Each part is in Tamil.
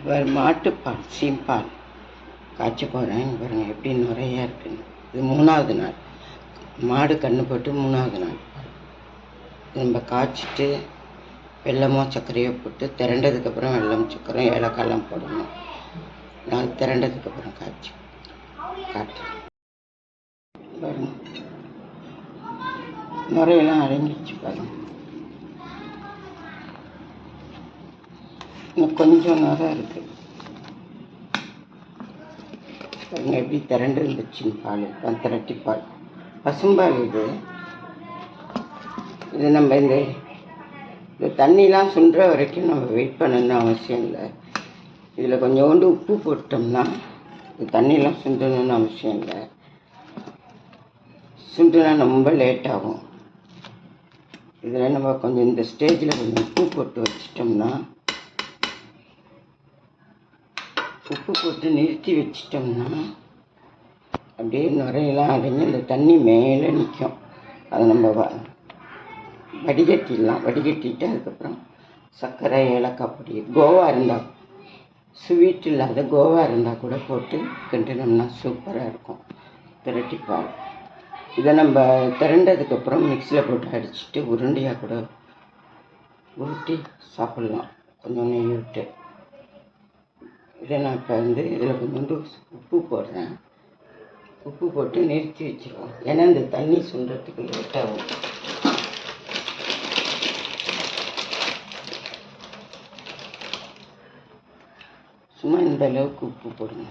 வேறு மாட்டுப்பால் சீம்பால் காய்ச்ச போகிறேன். பாருங்கள் எப்படி நிறையா இருக்குன்னு. இது 3வது நாள் மாடு கன்று போட்டு 3வது நாள் பால். நம்ம காய்ச்சிட்டு வெல்லமோ சர்க்கரையோ போட்டு திரண்டதுக்கப்புறம் வெல்லம் சர்க்கரை ஏலக்காயெல்லாம் போடணும். நான் திரண்டதுக்கப்புறம் காய்ச்சி காட்டுறேன். பாருங்க நுரையெல்லாம் அடங்கிடுச்சு. பாருங்க இன்னும் கொஞ்சம் நுரை இருக்குது. பாருங்க எப்படி திரண்டு இருந்துச்சு பால். தான் திரட்டி பால் பசும்பால். இது நம்ம இந்த தண்ணிலாம் சுண்டுற வரைக்கும் நம்ம வெயிட் பண்ணணும்னு அவசியம் இல்லை. இதில் கொஞ்சோண்டு உப்பு போட்டோம்னா இது தண்ணிலாம் சுண்டணும்னு அவசியம் இல்லை. சுண்டுனா ரொம்ப லேட் ஆகும். இதில் நம்ம கொஞ்சம் இந்த ஸ்டேஜில் கொஞ்சம் உப்பு போட்டு வச்சிட்டோம்னா, உப்பு போட்டு நிறுத்தி வச்சிட்டோம்னா அப்படியே நுரையெல்லாம் அடைஞ்சு இந்த தண்ணி மேலே நிற்கும். அதை நம்ம வடிகட்டிடலாம். வடிகட்டிட்டு அதுக்கப்புறம் சர்க்கரை ஏலக்காய் பொடி கோவா இருந்தால், ஸ்வீட் இல்லாத கோவா இருந்தால் கூட போட்டு கிண்டினோம்னா சூப்பராக இருக்கும் திரட்டிப்பால். இதை நம்ம திரண்டதுக்கப்புறம் மிக்சியில் போட்டு அடிச்சுட்டு உருண்டையாக கூட உருட்டி சாப்பிட்லாம் கொஞ்சம் நெய் விட்டு. இதை நான் இப்போ இதில் கொஞ்சோண்டு உப்பு போடுறேன். உப்பு போட்டு நிறுத்தி வச்சுருவோம். ஏன்னா இந்த தண்ணி சுண்டுறதுக்கு லேட் ஆகும். சும்மா இந்த அளவுக்கு உப்பு போடுங்க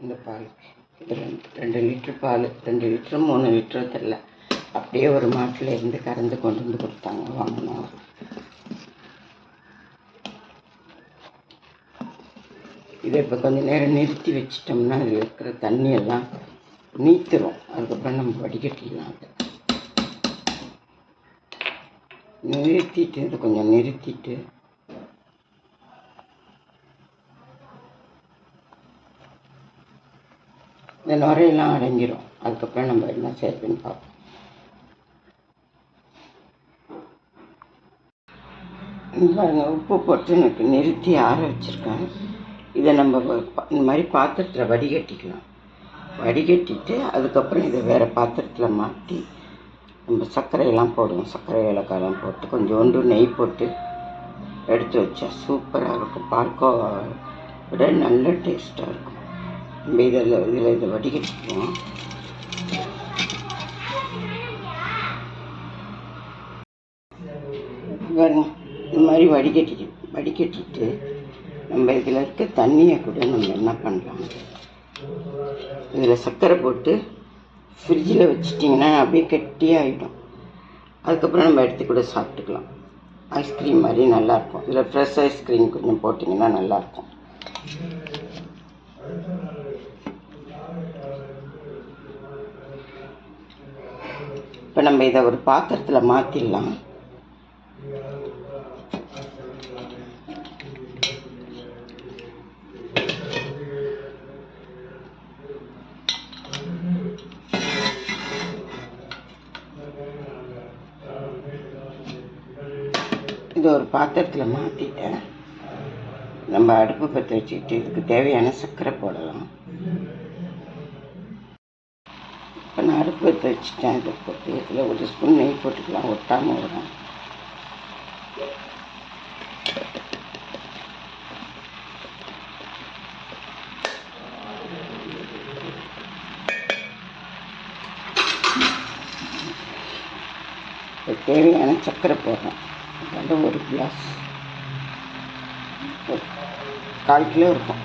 இந்த பாலுக்கு. இது 2 லிட்டர் பால். 2 லிட்டரு 3 லிட்டரு தெரில. அப்படியே ஒரு மாட்டில் இருந்து கறந்து கொண்டு வந்து கொடுத்தாங்க, வாங்கினோம். இதை இப்போ கொஞ்சம் நேரம் நிறுத்தி வச்சிட்டோம்னா அதில் இருக்கிற தண்ணியெல்லாம் நீத்துரும். அதுக்கப்புறம் நம்ம வடிகட்டிடலாம். அதை நிறுத்திட்டு இதை கொஞ்சம் நிறுத்திட்டு இந்த நுரையெல்லாம் அடங்கிடும். அதுக்கப்புறம் நம்ம என்ன சேர்த்துன்னு பார்ப்போம். பாருங்கள் உப்பு போட்டு எனக்கு நிறுத்தி ஆற வச்சுருக்கேன். இதை நம்ம இந்த மாதிரி பாத்திரத்தில் வடிகட்டிக்கலாம். வடிகட்டிட்டு அதுக்கப்புறம் இதை வேறு பாத்திரத்தில் மாற்றி நம்ம சர்க்கரையெல்லாம் போடுவோம். சர்க்கரை ஏலக்காயெல்லாம் போட்டு கொஞ்சோண்டு நெய் போட்டு எடுத்து வச்சா சூப்பராக இருக்கும். பால்கோவா விட நல்ல டேஸ்ட்டாக இருக்கும். நம்ம இதை வடிகட்டிக்குவோம். இது மாதிரி வடிகட்டிட்டு நம்ம இதில் இருக்க தண்ணியை கூட நம்ம என்ன பண்ணலாம், இதில் சர்க்கரை போட்டு ஃப்ரிட்ஜில் வச்சிட்டிங்கன்னா அப்படியே கெட்டியாகிடும். அதுக்கப்புறம் நம்ம எடுத்து கூட சாப்பிட்டுக்கலாம். ஐஸ்கிரீம் மாதிரி நல்லாயிருக்கும். இதில் ஃப்ரெஷ் ஐஸ்கிரீம் கொஞ்சம் போட்டிங்கன்னா நல்லாயிருக்கும். இப்போ நம்ம இதை ஒரு பாத்திரத்தில் மாற்றிடலாம். இதை ஒரு பாத்திரத்தில் மாற்றிட்டேன். நம்ம அடுப்பு பற்ற வச்சுக்கிட்டு இதுக்கு தேவையான சர்க்கரை போடலாம். இப்போ நான் அடுப்பு பற்ற வச்சுட்டேன். இதை போட்டு இதில் ஒரு ஸ்பூன் நெய் போட்டுக்கலாம், ஒட்டாமல் வரும். தேவையான சர்க்கரை போடுறோம். அதில் ஒரு கிளாஸ், ஒரு 1/4 கிலோ இருக்கும்.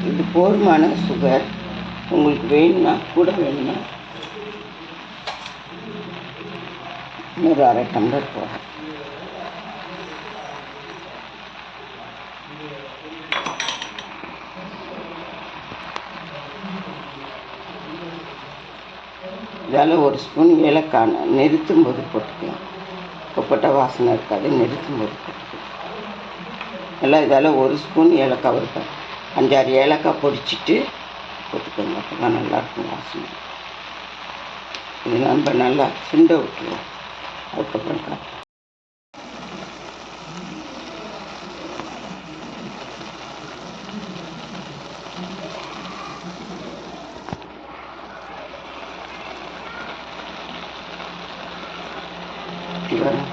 இது போதுமான சுகர். உங்களுக்கு வேணும்னா கூட வேணும்னா இன்னொரு 1/2 டம்ளர் போடுறேன். இதால் ஒரு ஸ்பூன் ஏலக்காய் நிறுத்தும் போது போட்டுக்கலாம். கொப்பட்டை வாசனை இருக்காது. நிறுத்தும் போது போட்டுக்கலாம். எல்லாம் இதால் ஒரு ஸ்பூன் ஏலக்காய் இருக்காது. 5-6 ஏலக்காய் பொடிச்சிட்டு போட்டுக்கோங்க. அப்போ தான் நல்லாயிருக்கும் வாசனை. இது நம்ம நல்லா சுண்ட விட்டுருவோம். அதுக்கப்புறம் காட்டுறோம். எப்படி வரும்.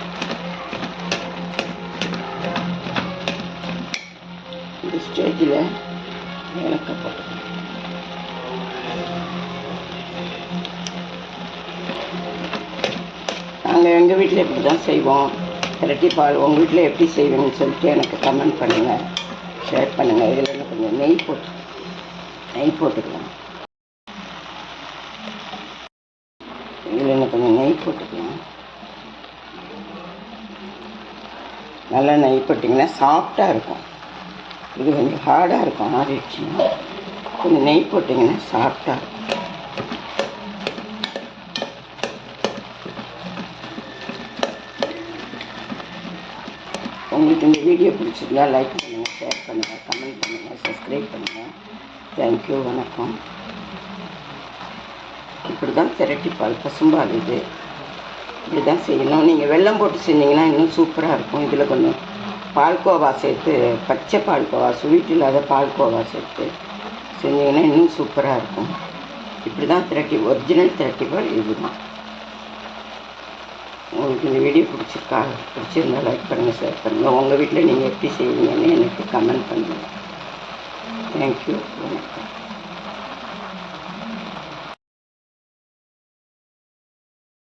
இந்த ஸ்டேஜில் ஏலக்காய் போட்டுக்கலாம். நாங்கள் எங்கள் வீட்டில் இப்படி தான் செய்வோம். திரட்டி பால் உங்கள் வீட்டில் எப்படி செய்வீங்கன்னு சொல்லிட்டு எனக்கு கமெண்ட் பண்ணுங்கள், ஷேர் பண்ணுங்கள். இதில் இன்னும் கொஞ்சம் நெய் போட்டுக்கலாம். இதில் இன்னும் கொஞ்சம் நெய் போட்டுக்கலாம். நல்லா நெய் போட்டிங்கன்னா சாஃப்டாக இருக்கும். இது கொஞ்சம் ஹார்டாக இருக்கும், ஆறிடுச்சுன்னா. கொஞ்சம் நெய் போட்டிங்கன்னா சாஃப்டாக இருக்கும். உங்களுக்கு இந்த வீடியோ பிடிச்சிருந்தா லைக் பண்ணுங்கள், ஷேர் பண்ணுங்கள், கமெண்ட் பண்ணுங்கள், சப்ஸ்கிரைப் பண்ணுங்கள். தேங்க்யூ, வணக்கம். இப்படி தான் திரட்டிப்பால் பசும்பால் இது இப்படி தான் செய்யணும். நீங்கள் வெல்லம் போட்டு செஞ்சிங்கன்னா இன்னும் சூப்பராக இருக்கும். இதில் கொஞ்சம் பால்கோவா சேர்த்து, பச்சை பால்கோவா, ஸ்வீட் இல்லாத பால்கோவா சேர்த்து செஞ்சிங்கன்னா இன்னும் சூப்பராக இருக்கும். இப்படி தான் ஒரிஜினல் திரட்டிப்பால் இது தான். உங்களுக்கு இந்த வீடியோ பிடிச்சிருந்தா லைக் பண்ணுங்கள், ஷேர் பண்ணுங்கள். உங்கள் வீட்டில் நீங்கள் எப்படி செய்வீங்கன்னு எனக்கு கமெண்ட் பண்ணுங்கள். தேங்க்யூ, வணக்கம்.